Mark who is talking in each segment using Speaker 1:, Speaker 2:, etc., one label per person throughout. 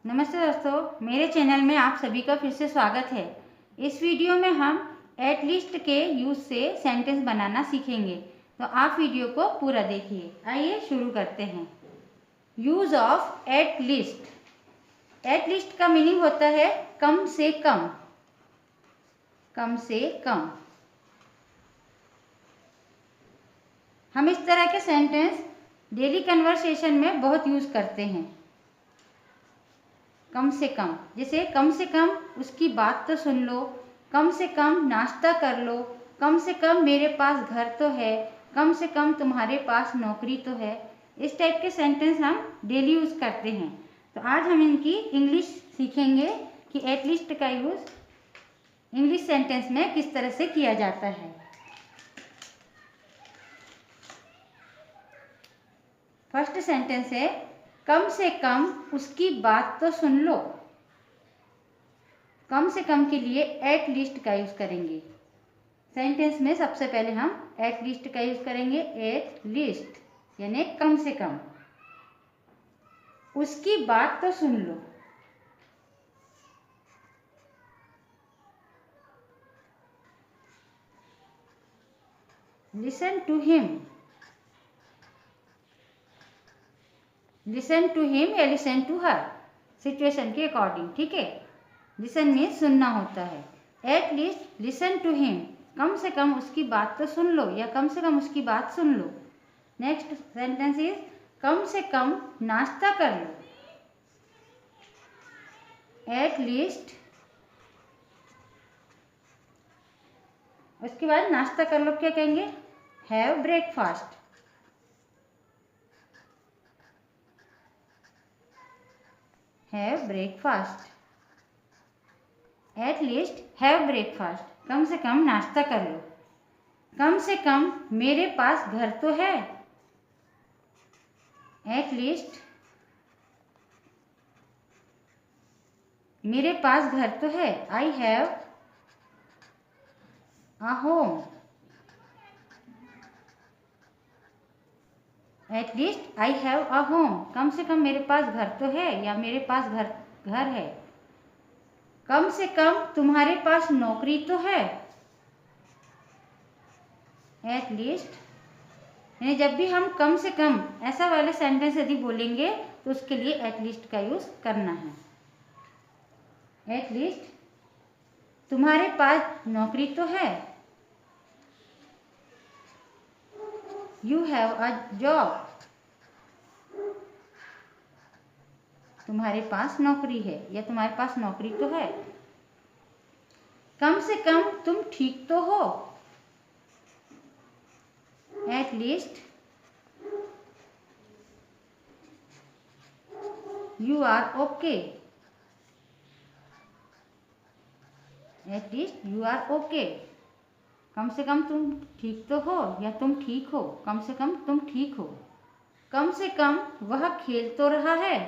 Speaker 1: नमस्ते दोस्तों, मेरे चैनल में आप सभी का फिर से स्वागत है। इस वीडियो में हम एट लीस्ट के यूज से सेंटेंस बनाना सीखेंगे, तो आप वीडियो को पूरा देखिए। आइए शुरू करते हैं। Use of at least. Eight least का मीनिंग होता है कम से कम, कम से कम। हम इस तरह के सेंटेंस डेली कन्वर्सेशन में बहुत यूज करते हैं। कम से कम, जैसे कम से कम उसकी बात तो सुन लो, कम से कम नाश्ता कर लो, कम से कम मेरे पास घर तो है, कम से कम तुम्हारे पास नौकरी तो है। इस टाइप के सेंटेंस हम डेली यूज करते हैं। तो आज हम इनकी इंग्लिश सीखेंगे कि एटलीस्ट का यूज इंग्लिश सेंटेंस में किस तरह से किया जाता है। फर्स्ट सेंटेंस है कम से कम उसकी बात तो सुन लो। कम से कम के लिए एट लीस्ट का यूज करेंगे। सेंटेंस में सबसे पहले हम एट लीस्ट का यूज करेंगे। एट लीस्ट यानी कम से कम। उसकी बात तो सुन लो। Listen to him. Listen to him या लिसन टू हर, सिचुएशन के अकॉर्डिंग। ठीक है, लिसन में सुनना होता है। At least listen to him, कम से कम उसकी बात तो सुन लो या कम से कम उसकी बात सुन लो। नेक्स्ट सेंटेंस इज कम से कम नाश्ता कर लो। एट लीस्ट, उसके बाद नाश्ता कर लो क्या कहेंगे? Have breakfast. Have breakfast. At least have breakfast, कम से कम नाश्ता कर लो। कम से कम मेरे पास घर तो है। एट लीस्ट मेरे पास घर तो है। I have a home. At least I have a home, कम से कम मेरे पास घर तो है या मेरे पास घर है। कम से कम तुम्हारे पास नौकरी तो है। एट लीस्ट यानी जब भी हम कम से कम ऐसा वाले सेंटेंस यदि बोलेंगे तो उसके लिए एट लीस्ट का यूज करना है। एट लीस्ट तुम्हारे पास नौकरी तो है। You have a job. तुम्हारे पास नौकरी है या तुम्हारे पास नौकरी तो है। कम से कम तुम ठीक तो हो। At least you are okay. At least you are okay, कम से कम तुम ठीक तो हो या तुम ठीक हो। कम से कम तुम ठीक हो। कम से कम वह खेल तो रहा है।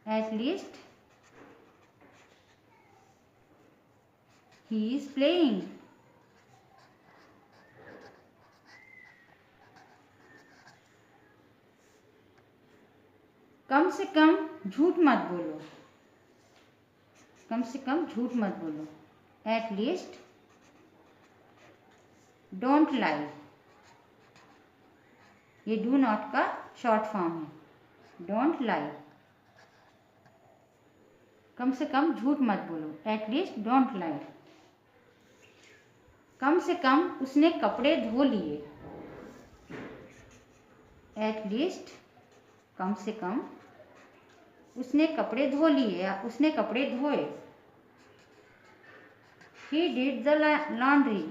Speaker 1: At least he is playing. कम से कम झूठ मत बोलो। कम से कम झूठ मत बोलो। At least don't lie. ये डू नॉट का शॉर्ट फॉर्म है। डोंट लाई, कम से कम झूठ मत बोलो। At least don't lie. कम से कम उसने कपड़े धो लिए। एट लीस्ट कम से कम उसने कपड़े धो लिए या उसने कपड़े धोए। He did the laundry.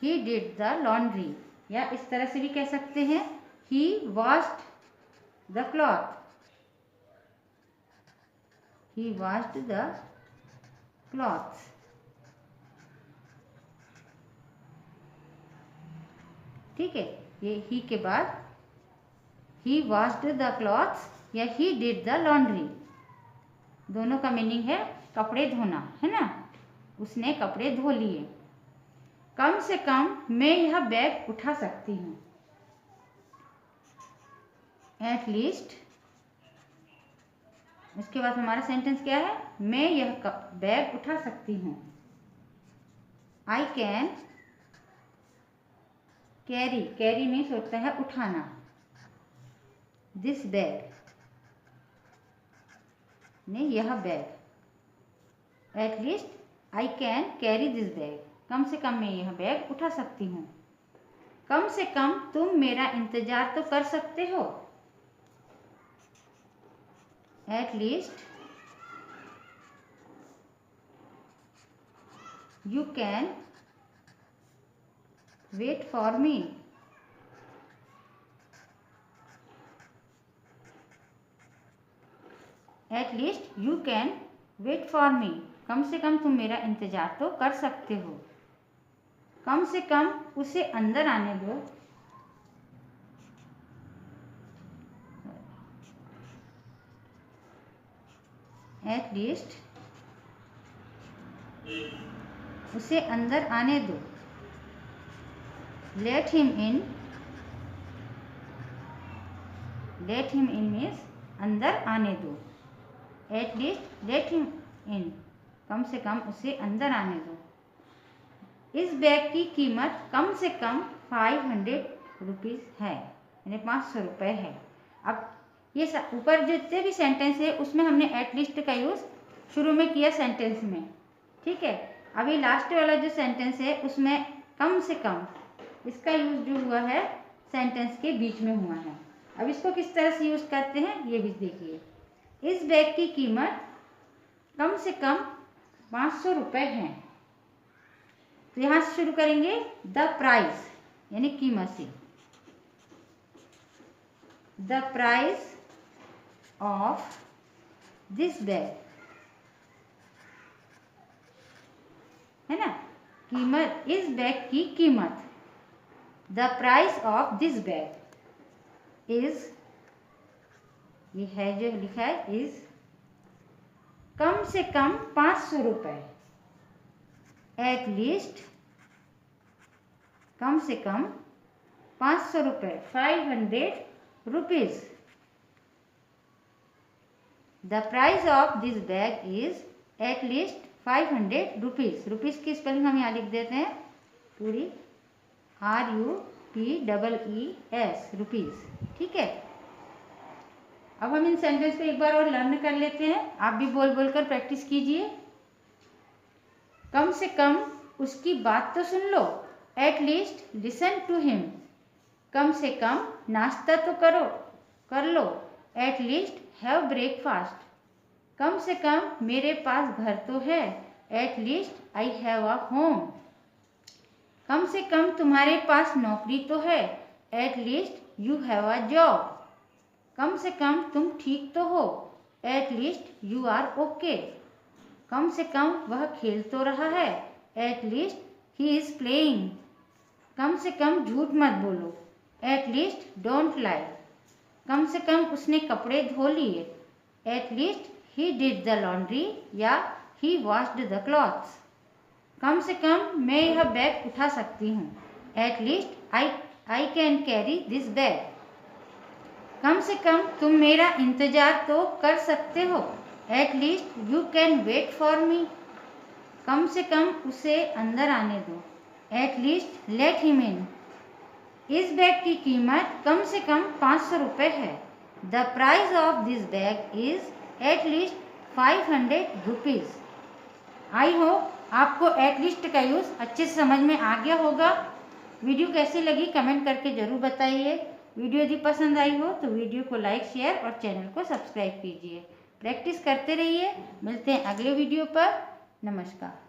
Speaker 1: He did the laundry, या इस तरह से भी कह सकते हैं He washed the cloth. He washed the cloths. ठीक है, ये ही के बाद ही washed the cloths या he did the laundry, दोनों का मीनिंग है कपड़े धोना, है ना। उसने कपड़े धो लिए। कम से कम मैं यह बैग उठा सकती हूँ। एट लीस्ट, उसके बाद हमारा सेंटेंस क्या है, मैं यह बैग उठा सकती हूँ। I can carry, carry means होता है उठाना। दिस बैग, नहीं यह bag. At least I can carry this bag, कम से कम मैं यह बैग उठा सकती हूँ। कम से कम तुम मेरा इंतजार तो कर सकते हो। At least you can wait for me, at least you can wait for me, कम से कम तुम मेरा इंतजार तो कर सकते हो। कम से कम उसे अंदर आने दो। एट लीस्ट उसे अंदर आने दो। Let him in, let him in means अंदर आने दो। At least let him in, कम से कम उसे अंदर आने दो। इस बैग की कीमत कम से कम 500 रुपीज़ है, यानी 500 रुपये है। अब ये ऊपर जितने भी सेंटेंस है उसमें हमने एट लीस्ट का यूज़ शुरू में किया सेंटेंस में, ठीक है। अभी लास्ट वाला जो सेंटेंस है उसमें कम से कम इसका यूज़ जो हुआ है सेंटेंस के बीच में हुआ है। अब इसको किस तरह से यूज़ करते हैं ये भी देखिए। इस बैग की कीमत कम से कम 500 रुपये है। तो यहाँ से शुरू करेंगे द प्राइस, यानी कीमत से। The price of this bag, है ना, कीमत, इस बैग की कीमत। The price of this bag is, ये है जो लिखा है इज, कम से कम 500 रुपये। एट लीस्ट, कम से कम 500 रुपये, 500 rupees. The price of this bag is at least 500 rupees. Rupees की स्पेलिंग हम यहाँ लिख देते हैं पूरी, RUPEES, रुपीज़, ठीक है। अब हम इन सेंटेंस को एक बार और लर्न कर लेते हैं, आप भी बोल बोल कर प्रैक्टिस कीजिए। कम से कम उसकी बात तो सुन लो। At least listen to him, कम से कम नाश्ता तो कर लो। एट लीस्ट हैव ब्रेकफास्ट, कम से कम मेरे पास घर तो है। At least I have a home, कम से कम तुम्हारे पास नौकरी तो है। At least you have a job, कम से कम तुम ठीक तो हो। At least you are okay, कम से कम वह खेल तो रहा है। At least he is playing, कम से कम झूठ मत बोलो। एट लीस्ट डोंट लाई, कम से कम उसने कपड़े धो लिए। At least he did the laundry, या ही वॉश्ड द क्लॉथ्स, कम से कम मैं यह बैग उठा सकती हूँ। At least I can carry this bag, कम से कम तुम मेरा इंतजार तो कर सकते हो। At least you can wait for me, कम से कम उसे अंदर आने दो। एट लीस्ट लेट हिम इन, इस बैग की कीमत कम से कम 500 रुपये है। The price of this bag is at least 500 rupees. I hope आपको एट लीस्ट का यूज़ अच्छे से समझ में आ गया होगा। वीडियो कैसी लगी कमेंट करके ज़रूर बताइए। वीडियो यदि पसंद आई हो तो वीडियो को लाइक, शेयर और चैनल को सब्सक्राइब कीजिए। प्रैक्टिस करते रहिए। मिलते हैं अगले वीडियो पर। नमस्कार।